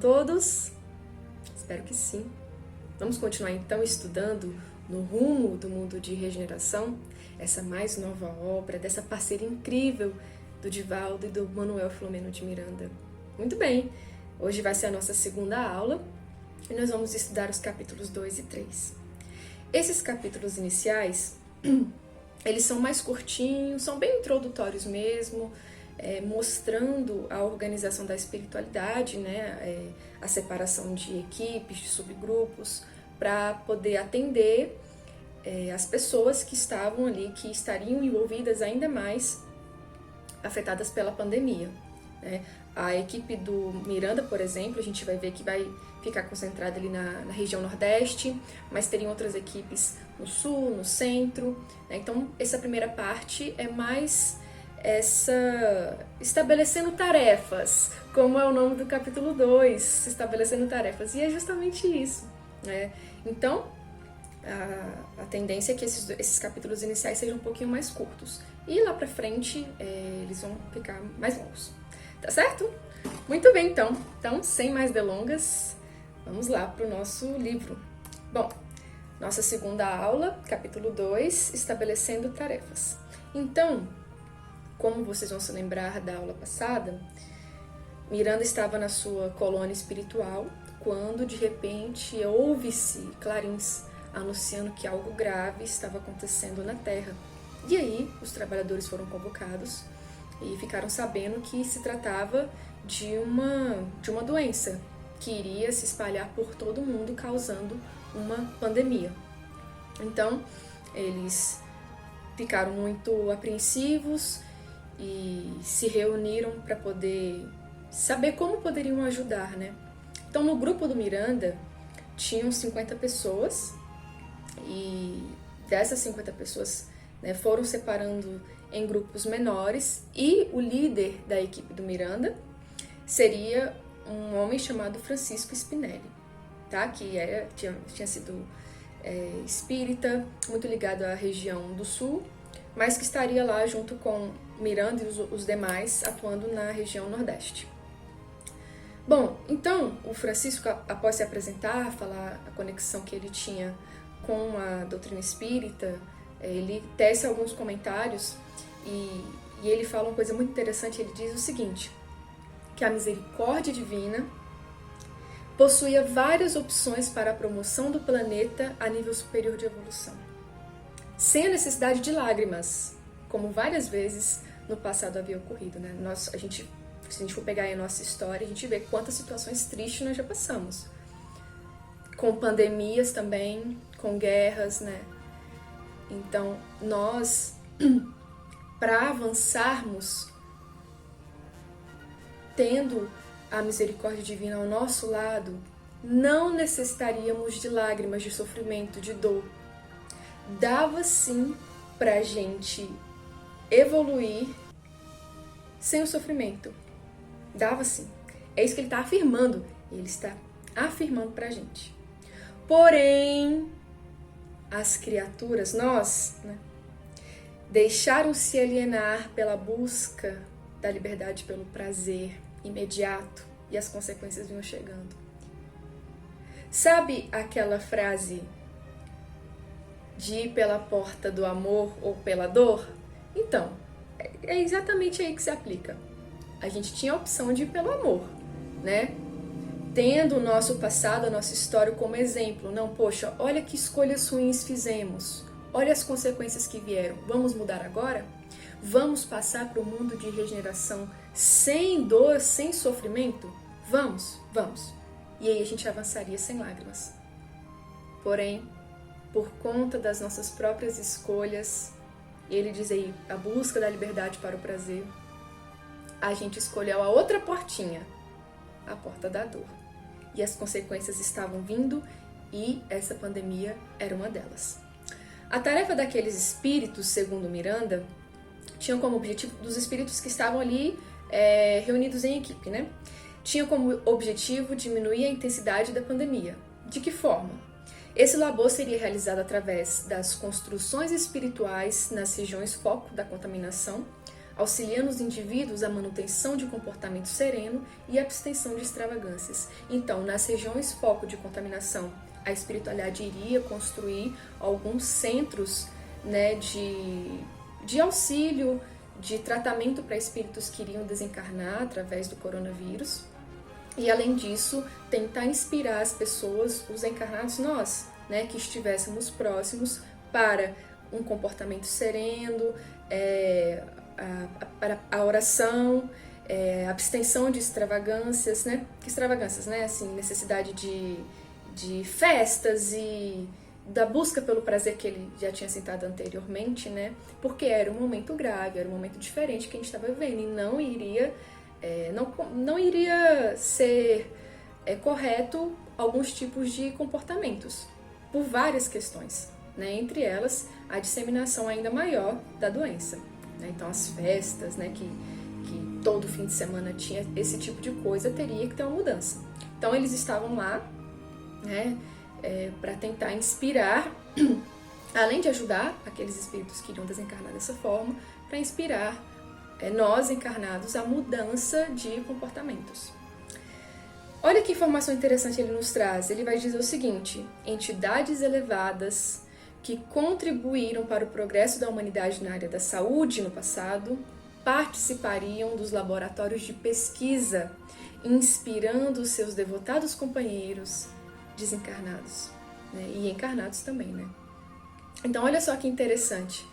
todos? Espero que sim. Vamos continuar então estudando no rumo do mundo de regeneração, essa mais nova obra, dessa parceria incrível do Divaldo e do Manuel Filomeno de Miranda. Muito bem, hoje vai ser a nossa segunda aula e nós vamos estudar os capítulos 2 e 3. Esses capítulos iniciais, eles são mais curtinhos, são bem introdutórios mesmo, mostrando a organização da espiritualidade, né, a separação de equipes, de subgrupos, para poder atender as pessoas que estavam ali, que estariam envolvidas ainda mais, afetadas pela pandemia, né? A equipe do Miranda, por exemplo, a gente vai ver que vai ficar concentrada ali na região Nordeste, mas teriam outras equipes no Sul, no Centro, né? Então, essa primeira parte é mais estabelecendo tarefas, como é o nome do capítulo 2, estabelecendo tarefas, e é justamente isso, né? Então, a tendência é que esses capítulos iniciais sejam um pouquinho mais curtos, e lá pra frente eles vão ficar mais longos, tá certo? Muito bem, então, sem mais delongas, vamos lá pro nosso livro. Bom, nossa segunda aula, capítulo 2, estabelecendo tarefas. Então, como vocês vão se lembrar da aula passada, Miranda estava na sua colônia espiritual quando, de repente, ouve-se clarins anunciando que algo grave estava acontecendo na Terra. E aí, os trabalhadores foram convocados e ficaram sabendo que se tratava de uma doença que iria se espalhar por todo o mundo, causando uma pandemia. Então, eles ficaram muito apreensivos e se reuniram para poder saber como poderiam ajudar, né? Então, no grupo do Miranda, tinham 50 pessoas, e dessas 50 pessoas, né, foram separando em grupos menores, e o líder da equipe do Miranda seria um homem chamado Francisco Spinelli, tá? Que tinha sido espírita, muito ligado à região do Sul, mas que estaria lá junto com Miranda e os demais, atuando na região Nordeste. Bom, então, o Francisco, após se apresentar, falar a conexão que ele tinha com a doutrina espírita, ele tece alguns comentários e ele fala uma coisa muito interessante. Ele diz o seguinte, que a misericórdia divina possuía várias opções para a promoção do planeta a nível superior de evolução, sem a necessidade de lágrimas, como várias vezes no passado havia ocorrido, né? Se a gente for pegar aí a nossa história, a gente vê quantas situações tristes nós já passamos. Com pandemias também, com guerras, né? Então, nós, para avançarmos, tendo a misericórdia divina ao nosso lado, não necessitaríamos de lágrimas, de sofrimento, de dor. Dava sim pra gente evoluir sem o sofrimento. Dava sim. É isso que ele está afirmando. Ele está afirmando pra gente. Porém, as criaturas, nós, né, deixaram-se alienar pela busca da liberdade, pelo prazer imediato, e as consequências vinham chegando. Sabe aquela frase de ir pela porta do amor ou pela dor? Então, é exatamente aí que se aplica. A gente tinha a opção de ir pelo amor, né? Tendo o nosso passado, a nossa história como exemplo. Não, poxa, olha que escolhas ruins fizemos. Olha as consequências que vieram. Vamos mudar agora? Vamos passar para o mundo de regeneração sem dor, sem sofrimento? Vamos. E aí a gente avançaria sem lágrimas. Porém, por conta das nossas próprias escolhas, ele diz aí, a busca da liberdade para o prazer, a gente escolheu a outra portinha, a porta da dor. E as consequências estavam vindo, e essa pandemia era uma delas. A tarefa daqueles espíritos, segundo Miranda, tinha como objetivo, dos espíritos que estavam ali reunidos em equipe, né? Tinha como objetivo diminuir a intensidade da pandemia. De que forma? Esse labor seria realizado através das construções espirituais nas regiões foco da contaminação, auxiliando os indivíduos à manutenção de comportamento sereno e abstenção de extravagâncias. Então, nas regiões foco de contaminação, a espiritualidade iria construir alguns centros, né, de auxílio, de tratamento para espíritos que iriam desencarnar através do coronavírus. E, além disso, tentar inspirar as pessoas, os encarnados, nós, né, que estivéssemos próximos, para um comportamento sereno, a oração, abstenção de extravagâncias, né? Que extravagâncias, né? Assim, necessidade de festas e da busca pelo prazer que ele já tinha citado anteriormente, né? Porque era um momento grave, era um momento diferente que a gente estava vivendo e não iria ser correto alguns tipos de comportamentos, por várias questões, né? Entre elas, a disseminação ainda maior da doença, né? Então, as festas, né, que todo fim de semana tinha esse tipo de coisa, teria que ter uma mudança. Então, eles estavam lá, né, para tentar inspirar, além de ajudar aqueles espíritos que iriam desencarnar dessa forma, para inspirar nós encarnados a mudança de comportamentos. Olha que informação interessante ele nos traz. Ele vai dizer o seguinte: entidades elevadas que contribuíram para o progresso da humanidade na área da saúde no passado participariam dos laboratórios de pesquisa, inspirando seus devotados companheiros desencarnados, né? E encarnados também, né? Então, olha só que interessante.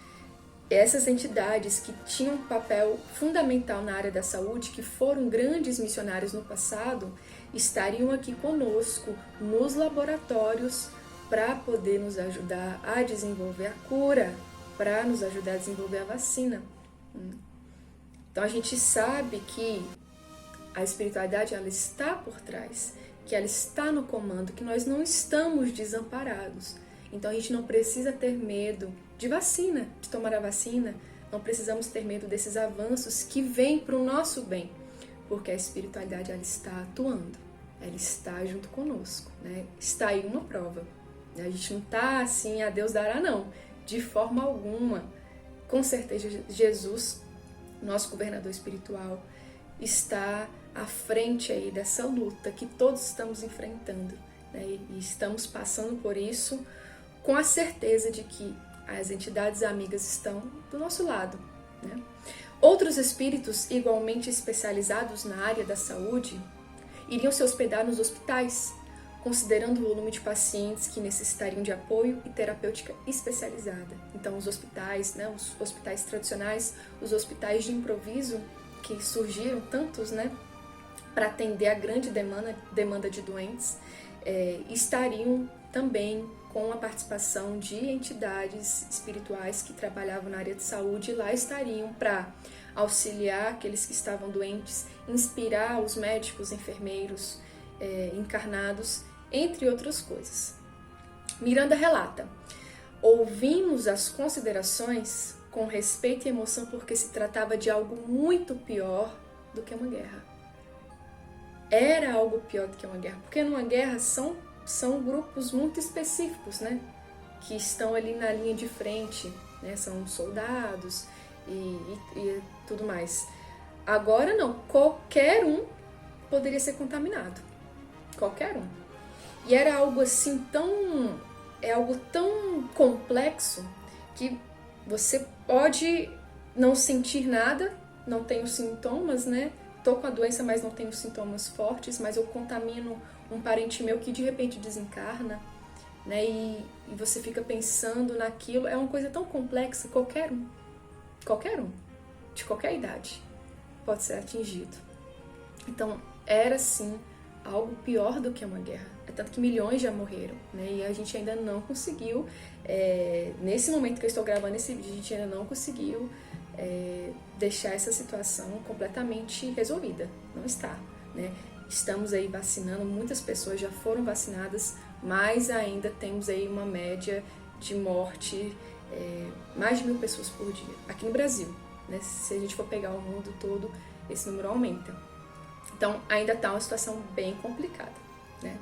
Essas entidades que tinham um papel fundamental na área da saúde, que foram grandes missionários no passado, estariam aqui conosco nos laboratórios para poder nos ajudar a desenvolver a cura, para nos ajudar a desenvolver a vacina. Então a gente sabe que a espiritualidade, ela está por trás, que ela está no comando, que nós não estamos desamparados. Então a gente não precisa ter medo de vacina, de tomar a vacina, não precisamos ter medo desses avanços que vêm para o nosso bem, porque a espiritualidade, ela está atuando, ela está junto conosco, né? Está aí uma prova. A gente não está assim, a Deus dará, não, de forma alguma. Com certeza Jesus, nosso governador espiritual, está à frente aí dessa luta que todos estamos enfrentando, né? E estamos passando por isso com a certeza de que as entidades amigas estão do nosso lado, né? Outros espíritos igualmente especializados na área da saúde iriam se hospedar nos hospitais, considerando o volume de pacientes que necessitariam de apoio e terapêutica especializada. Então, os hospitais, né, os hospitais tradicionais, os hospitais de improviso, que surgiram tantos, né, para atender a grande demanda de doentes, estariam também com a participação de entidades espirituais que trabalhavam na área de saúde, e lá estariam para auxiliar aqueles que estavam doentes, inspirar os médicos, enfermeiros, encarnados, entre outras coisas. Miranda relata: ouvimos as considerações com respeito e emoção porque se tratava de algo muito pior do que uma guerra. Era algo pior do que uma guerra, porque numa guerra são grupos muito específicos, né, que estão ali na linha de frente, né, são soldados e tudo mais. Agora não, qualquer um poderia ser contaminado, qualquer um. E era algo assim algo tão complexo que você pode não sentir nada, não tem os sintomas, né? Tô com a doença, mas não tenho sintomas fortes, mas eu contamino um parente meu que de repente desencarna, né? E você fica pensando naquilo. É uma coisa tão complexa, qualquer um, de qualquer idade, pode ser atingido. Então, era sim algo pior do que uma guerra. É tanto que milhões já morreram, né? E a gente ainda não conseguiu, nesse momento que eu estou gravando esse vídeo, a gente ainda não conseguiu deixar essa situação completamente resolvida. Não está, né? Estamos aí vacinando, muitas pessoas já foram vacinadas, mas ainda temos aí uma média de morte, mais de 1.000 pessoas por dia, aqui no Brasil, né? Se a gente for pegar o mundo todo, esse número aumenta. Então, ainda está uma situação bem complicada, né?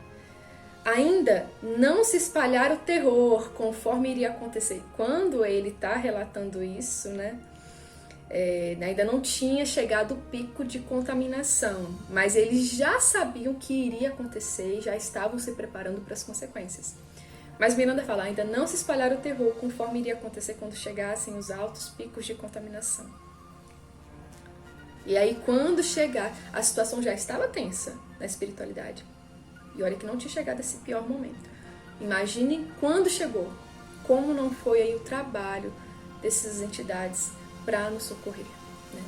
Ainda não se espalhar o terror, conforme iria acontecer. Quando ele está relatando isso, né? ainda não tinha chegado o pico de contaminação, mas eles já sabiam que iria acontecer e já estavam se preparando para as consequências. Mas Miranda fala, ainda não se espalhara o terror conforme iria acontecer quando chegassem os altos picos de contaminação. E aí, quando chegar, a situação já estava tensa na espiritualidade. E olha que não tinha chegado esse pior momento. Imaginem quando chegou, como não foi aí o trabalho dessas entidades para nos socorrer. Né?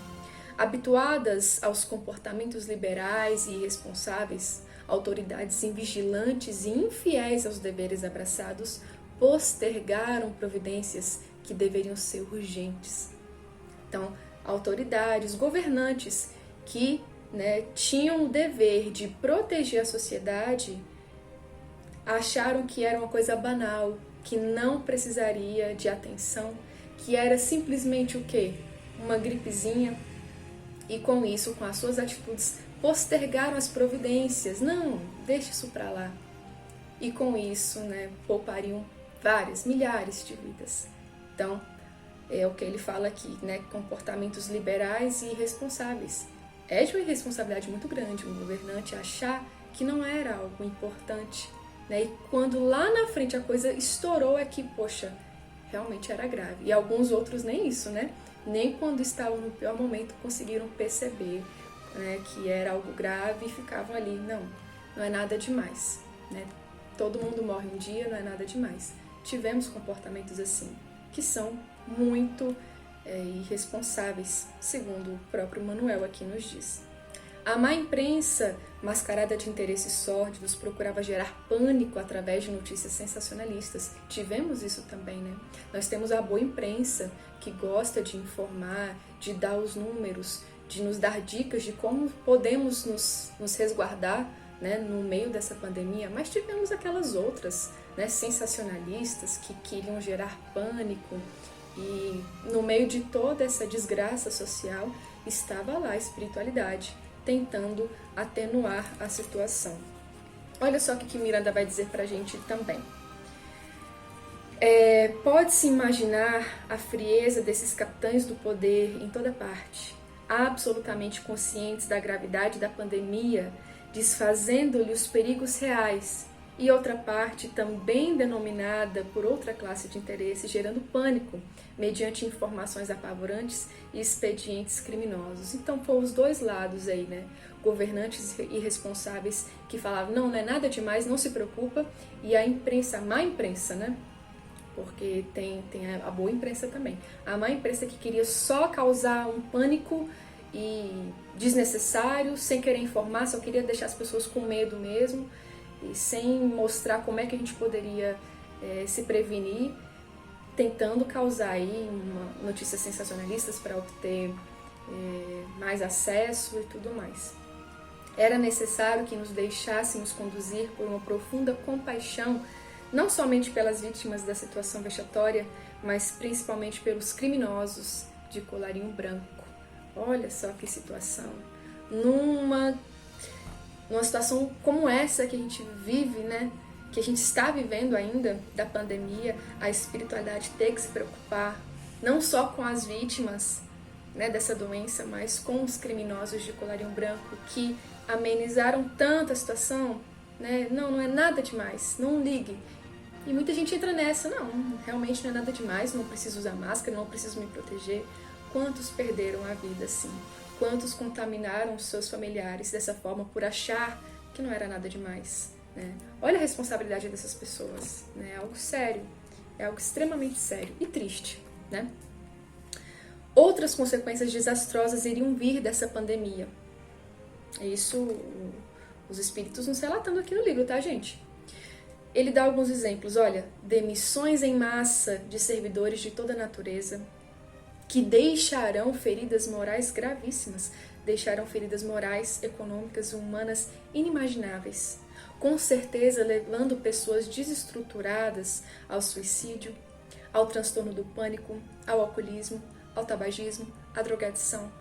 Habituadas aos comportamentos liberais e irresponsáveis, autoridades invigilantes e infiéis aos deveres abraçados postergaram providências que deveriam ser urgentes. Então, autoridades, governantes que tinham o dever de proteger a sociedade acharam que era uma coisa banal, que não precisaria de atenção, que era simplesmente o quê? Uma gripezinha. E com isso, com as suas atitudes, postergaram as providências. Não, deixe isso para lá. E com isso, poupariam várias, milhares de vidas. Então, é o que ele fala aqui, comportamentos liberais e irresponsáveis. É de uma irresponsabilidade muito grande um governante achar que não era algo importante. E quando lá na frente a coisa estourou é que, poxa, realmente era grave. E alguns outros nem isso, nem quando estavam no pior momento conseguiram perceber que era algo grave e ficavam ali. Não é nada demais. Todo mundo morre um dia, não é nada demais. Tivemos comportamentos assim, que são muito irresponsáveis, segundo o próprio Manuel aqui nos diz. A má imprensa, mascarada de interesses sórdidos, procurava gerar pânico através de notícias sensacionalistas. Tivemos isso também, Nós temos a boa imprensa, que gosta de informar, de dar os números, de nos dar dicas de como podemos nos resguardar, no meio dessa pandemia. Mas tivemos aquelas outras, sensacionalistas, que queriam gerar pânico. E no meio de toda essa desgraça social, estava lá a espiritualidade, tentando atenuar a situação. Olha só o que Miranda vai dizer pra gente também. Pode-se imaginar a frieza desses capitães do poder em toda parte, absolutamente conscientes da gravidade da pandemia, desfazendo-lhe os perigos reais, e outra parte também denominada por outra classe de interesse, gerando pânico, mediante informações apavorantes e expedientes criminosos. Então, foram os dois lados aí, Governantes irresponsáveis que falavam, não é nada demais, não se preocupa, e a imprensa, a má imprensa, porque tem a boa imprensa também. A má imprensa que queria só causar um pânico e desnecessário, sem querer informar, só queria deixar as pessoas com medo mesmo, e sem mostrar como é que a gente poderia se prevenir, tentando causar aí notícias sensacionalistas para obter mais acesso e tudo mais. Era necessário que nos deixássemos conduzir por uma profunda compaixão, não somente pelas vítimas da situação vexatória, mas principalmente pelos criminosos de colarinho branco. Olha só que situação. Numa situação como essa que a gente vive, que a gente está vivendo ainda da pandemia, a espiritualidade tem que se preocupar não só com as vítimas dessa doença, mas com os criminosos de colarinho branco que amenizaram tanto a situação, não é nada demais, não ligue. E muita gente entra nessa, não, realmente não é nada demais, não preciso usar máscara, não preciso me proteger. Quantos perderam a vida assim? Quantos contaminaram seus familiares dessa forma por achar que não era nada demais? Olha a responsabilidade dessas pessoas, é algo sério, é algo extremamente sério e triste. Outras consequências desastrosas iriam vir dessa pandemia. Isso os espíritos nos relatando aqui no livro, tá, gente? Ele dá alguns exemplos, olha, demissões em massa de servidores de toda a natureza, que deixarão feridas morais gravíssimas, deixarão feridas morais, econômicas e humanas inimagináveis, com certeza levando pessoas desestruturadas ao suicídio, ao transtorno do pânico, ao alcoolismo, ao tabagismo, à drogadição.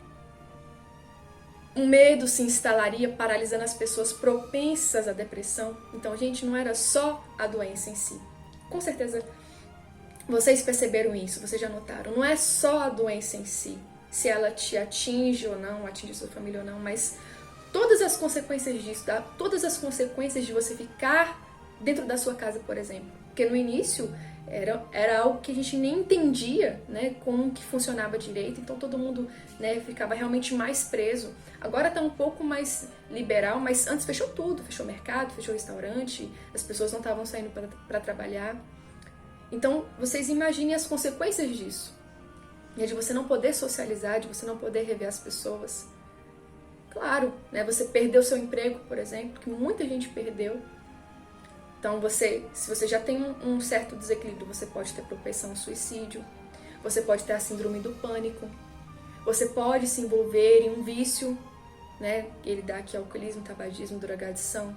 Um medo se instalaria, paralisando as pessoas propensas à depressão. Então, gente, não era só a doença em si. Com certeza, vocês perceberam isso, vocês já notaram. Não é só a doença em si, se ela te atinge ou não, atinge sua família ou não, mas todas as consequências disso, tá? Todas as consequências de você ficar dentro da sua casa, por exemplo. Porque no início era algo que a gente nem entendia, né, como que funcionava direito, então todo mundo, né, ficava realmente mais preso. Agora está um pouco mais liberal, mas antes fechou tudo, fechou mercado, fechou restaurante, as pessoas não estavam saindo para trabalhar. Então vocês imaginem as consequências disso, né, de você não poder socializar, de você não poder rever as pessoas. Claro, né, você perdeu seu emprego, por exemplo, que muita gente perdeu. Então, se você já tem um certo desequilíbrio, você pode ter propensão ao suicídio, você pode ter a síndrome do pânico, você pode se envolver em um vício, né? Ele dá aqui alcoolismo, tabagismo, drogadição.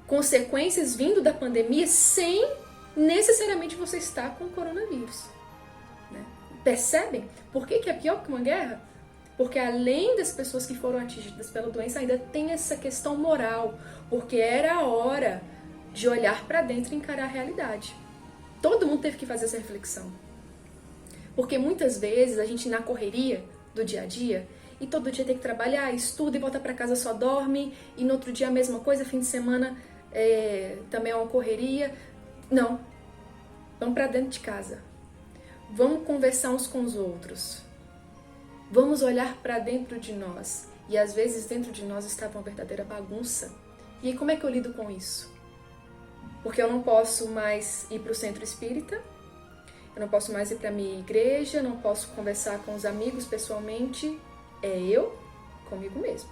Consequências vindo da pandemia sem necessariamente você estar com o coronavírus. Né? Percebem? Por que é pior que uma guerra? Porque além das pessoas que foram atingidas pela doença, ainda tem essa questão moral, porque era a hora de olhar para dentro e encarar a realidade. Todo mundo teve que fazer essa reflexão. Porque muitas vezes a gente na correria do dia a dia, e todo dia tem que trabalhar, estuda e volta para casa só dorme, e no outro dia a mesma coisa, fim de semana também é uma correria. Não. Vamos para dentro de casa. Vamos conversar uns com os outros. Vamos olhar para dentro de nós. E às vezes dentro de nós estava uma verdadeira bagunça. E aí como é que eu lido com isso? Porque eu não posso mais ir para o centro espírita, eu não posso mais ir para a minha igreja, não posso conversar com os amigos pessoalmente. É eu comigo mesmo.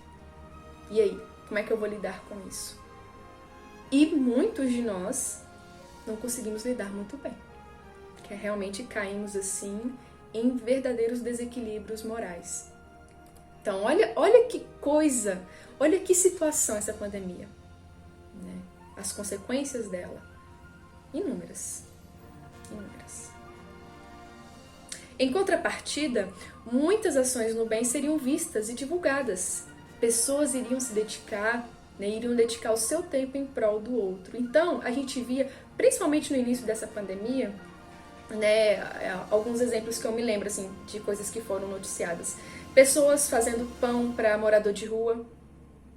E aí, como é que eu vou lidar com isso? E muitos de nós não conseguimos lidar muito bem. Que realmente caímos assim em verdadeiros desequilíbrios morais. Então, olha que coisa, olha que situação essa pandemia. Né? As consequências dela, inúmeras. Em contrapartida, muitas ações no bem seriam vistas e divulgadas. Pessoas iriam se dedicar, né, iriam dedicar o seu tempo em prol do outro. Então, a gente via, principalmente no início dessa pandemia, né, alguns exemplos que eu me lembro assim, de coisas que foram noticiadas. Pessoas fazendo pão para morador de rua.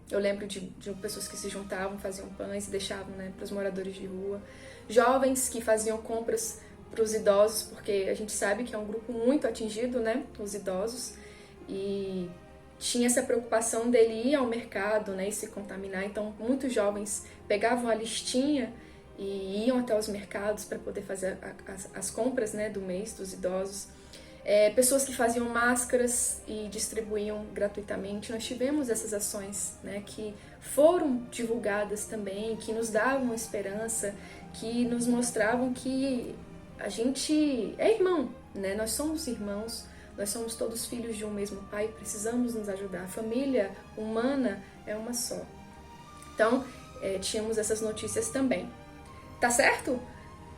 Eu lembro de pessoas que se juntavam, faziam pães e deixavam, né, para os moradores de rua. Jovens que faziam compras para os idosos, porque a gente sabe que é um grupo muito atingido, né, os idosos. E tinha essa preocupação dele ir ao mercado, né, e se contaminar. Então, muitos jovens pegavam a listinha e iam até os mercados para poder fazer as compras, né, do mês dos idosos. Pessoas que faziam máscaras e distribuíam gratuitamente. Nós tivemos essas ações, né, que foram divulgadas também, que nos davam esperança, que nos mostravam que a gente é irmão, né? Nós somos irmãos, nós somos todos filhos de um mesmo pai, precisamos nos ajudar. A família humana é uma só. Então, tínhamos essas notícias também. Tá certo?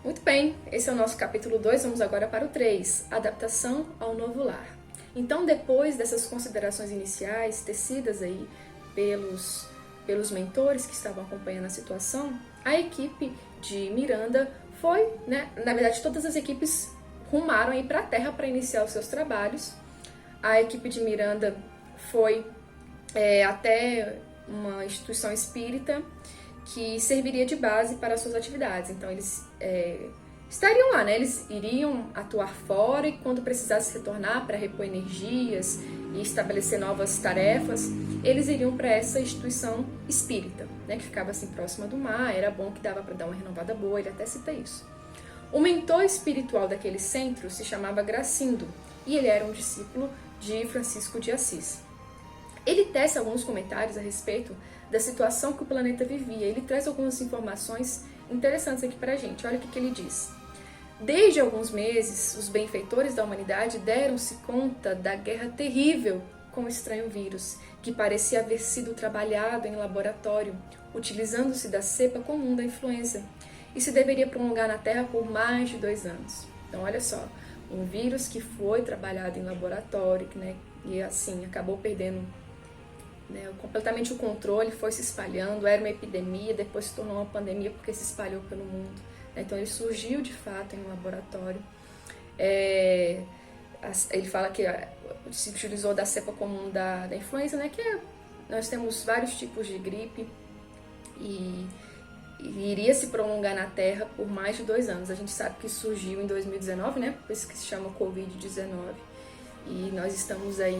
Muito bem, esse é o nosso capítulo 2, vamos agora para o 3, adaptação ao novo lar. Então, depois dessas considerações iniciais, tecidas aí pelos mentores que estavam acompanhando a situação, a equipe de Miranda foi, né, na verdade todas as equipes rumaram aí para a Terra para iniciar os seus trabalhos. A equipe de Miranda foi até uma instituição espírita que serviria de base para as suas atividades. Então, eles estariam lá, né? Eles iriam atuar fora e quando precisasse retornar para repor energias e estabelecer novas tarefas, eles iriam para essa instituição espírita, né? Que ficava assim próxima do mar, era bom que dava para dar uma renovada boa, ele até cita isso. O mentor espiritual daquele centro se chamava Gracindo e ele era um discípulo de Francisco de Assis. Ele tece alguns comentários a respeito da situação que o planeta vivia. Ele traz algumas informações interessantes aqui pra gente. Olha o que ele diz. Desde alguns meses, os benfeitores da humanidade deram-se conta da guerra terrível com o estranho vírus, que parecia haver sido trabalhado em laboratório, utilizando-se da cepa comum da influenza, e se deveria prolongar na Terra por mais de 2 anos. Então, olha só, um vírus que foi trabalhado em laboratório, né, e assim, acabou perdendo completamente o controle, foi se espalhando, era uma epidemia, depois se tornou uma pandemia porque se espalhou pelo mundo. Então ele surgiu de fato em um laboratório. ele fala que se utilizou da cepa comum da influenza, né, que nós temos vários tipos de gripe e iria se prolongar na Terra por mais de 2 anos. A gente sabe que surgiu em 2019, né, por isso que se chama Covid-19. E nós estamos aí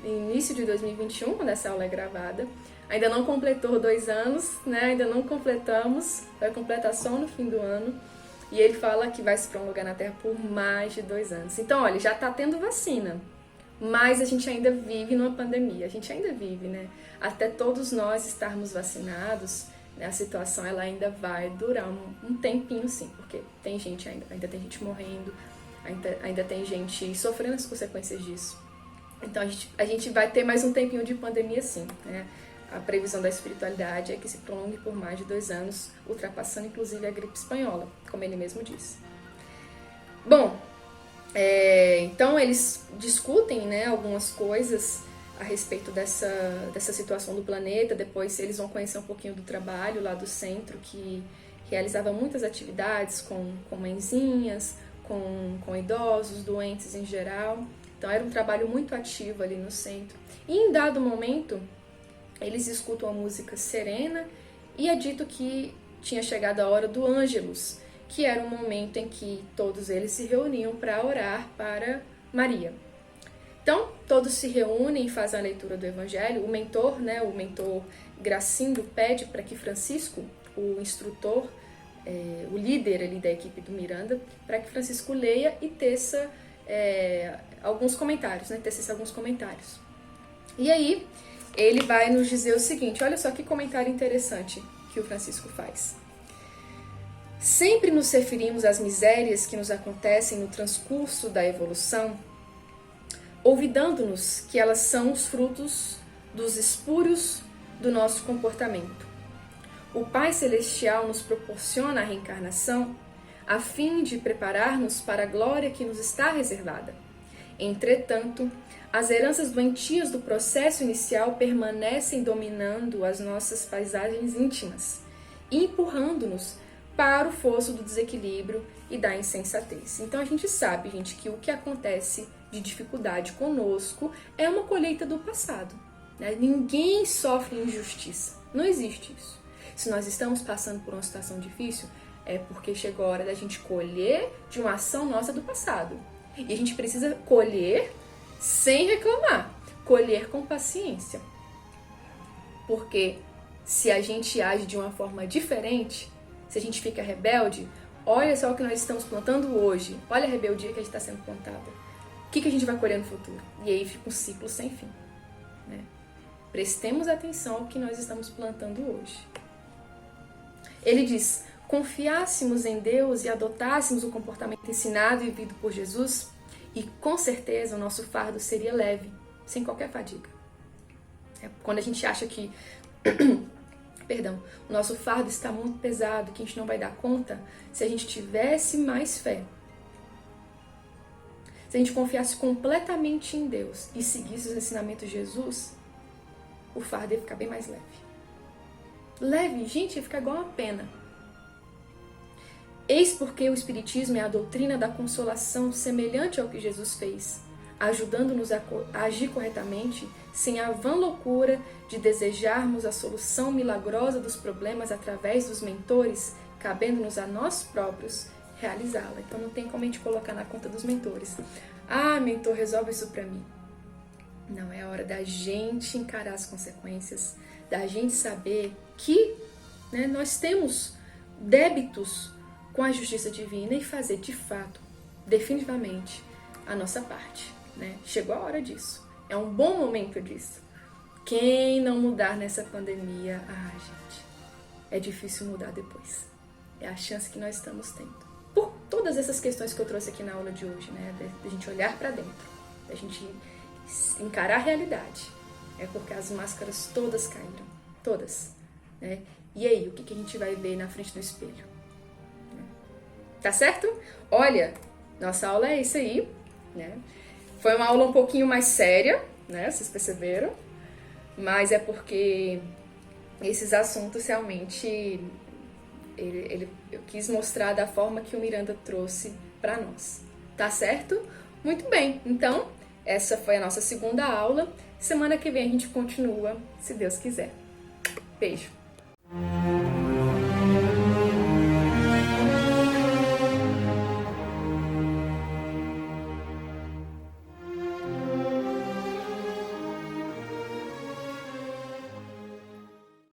em início de 2021, quando essa aula é gravada. Ainda não completou 2 anos, né, ainda não completamos, vai completar só no fim do ano. E ele fala que vai se prolongar na Terra por mais de 2 anos. Então, olha, já está tendo vacina, mas a gente ainda vive numa pandemia. A gente ainda vive, né? Até todos nós estarmos vacinados, né, a situação ela ainda vai durar um tempinho, sim. Porque tem gente ainda tem gente morrendo, ainda tem gente sofrendo as consequências disso. Então, a gente vai ter mais um tempinho de pandemia, sim, né? A previsão da espiritualidade é que se prolongue por mais de 2 anos, ultrapassando inclusive a gripe espanhola, como ele mesmo disse. Bom, então eles discutem, né, algumas coisas a respeito dessa situação do planeta. Depois eles vão conhecer um pouquinho do trabalho lá do centro, que realizava muitas atividades com mãezinhas, com idosos, doentes em geral. Então era um trabalho muito ativo ali no centro. E em dado momento, eles escutam a música serena e é dito que tinha chegado a hora do Ângelus, que era um momento em que todos eles se reuniam para orar para Maria. Então, todos se reúnem e fazem a leitura do Evangelho. O mentor Gracindo, pede para que Francisco, o instrutor, o líder ali da equipe do Miranda, para que Francisco leia e teça alguns comentários, né? Tecesse alguns comentários. E aí, ele vai nos dizer o seguinte, olha só que comentário interessante que o Francisco faz. Sempre nos referimos às misérias que nos acontecem no transcurso da evolução, olvidando-nos que elas são os frutos dos espúrios do nosso comportamento. O Pai Celestial nos proporciona a reencarnação a fim de preparar-nos para a glória que nos está reservada. Entretanto, as heranças doentias do processo inicial permanecem dominando as nossas paisagens íntimas e empurrando-nos para o fosso do desequilíbrio e da insensatez. Então a gente sabe, gente, que o que acontece de dificuldade conosco é uma colheita do passado, né? Ninguém sofre injustiça, não existe isso. Se nós estamos passando por uma situação difícil, é porque chegou a hora da gente colher de uma ação nossa do passado. E a gente precisa colher sem reclamar, colher com paciência. Porque se a gente age de uma forma diferente, se a gente fica rebelde, olha só o que nós estamos plantando hoje, olha a rebeldia que a gente está sendo plantada. O que a gente vai colher no futuro? E aí fica um ciclo sem fim, né? Prestemos atenção ao que nós estamos plantando hoje. Ele diz, confiássemos em Deus e adotássemos o comportamento ensinado e vivido por Jesus, e com certeza o nosso fardo seria leve, sem qualquer fadiga. Quando a gente acha que o nosso fardo está muito pesado, que a gente não vai dar conta, se a gente tivesse mais fé, se a gente confiasse completamente em Deus e seguisse os ensinamentos de Jesus, o fardo ia ficar bem mais leve. Leve, gente, ia ficar igual uma pena. Eis porque o Espiritismo é a doutrina da consolação semelhante ao que Jesus fez, ajudando-nos a agir corretamente, sem a vã loucura de desejarmos a solução milagrosa dos problemas através dos mentores, cabendo-nos a nós próprios realizá-la. Então não tem como a gente colocar na conta dos mentores. Ah, mentor, resolve isso pra mim. Não, é a hora da gente encarar as consequências, da gente saber que, né, nós temos débitos com a justiça divina e fazer de fato, definitivamente, a nossa parte, né? Chegou a hora disso. É um bom momento disso. Quem não mudar nessa pandemia, gente, é difícil mudar depois. É a chance que nós estamos tendo. Por todas essas questões que eu trouxe aqui na aula de hoje, né? Da gente olhar para dentro, da gente encarar a realidade. É porque as máscaras todas caíram. Todas. Né? E aí, o que a gente vai ver na frente do espelho? Tá certo? Olha, nossa aula é isso aí, né? Foi uma aula um pouquinho mais séria, né? Vocês perceberam? Mas é porque esses assuntos realmente eu quis mostrar da forma que o Miranda trouxe para nós. Tá certo? Muito bem, então essa foi a nossa segunda aula. Semana que vem a gente continua, se Deus quiser. Beijo!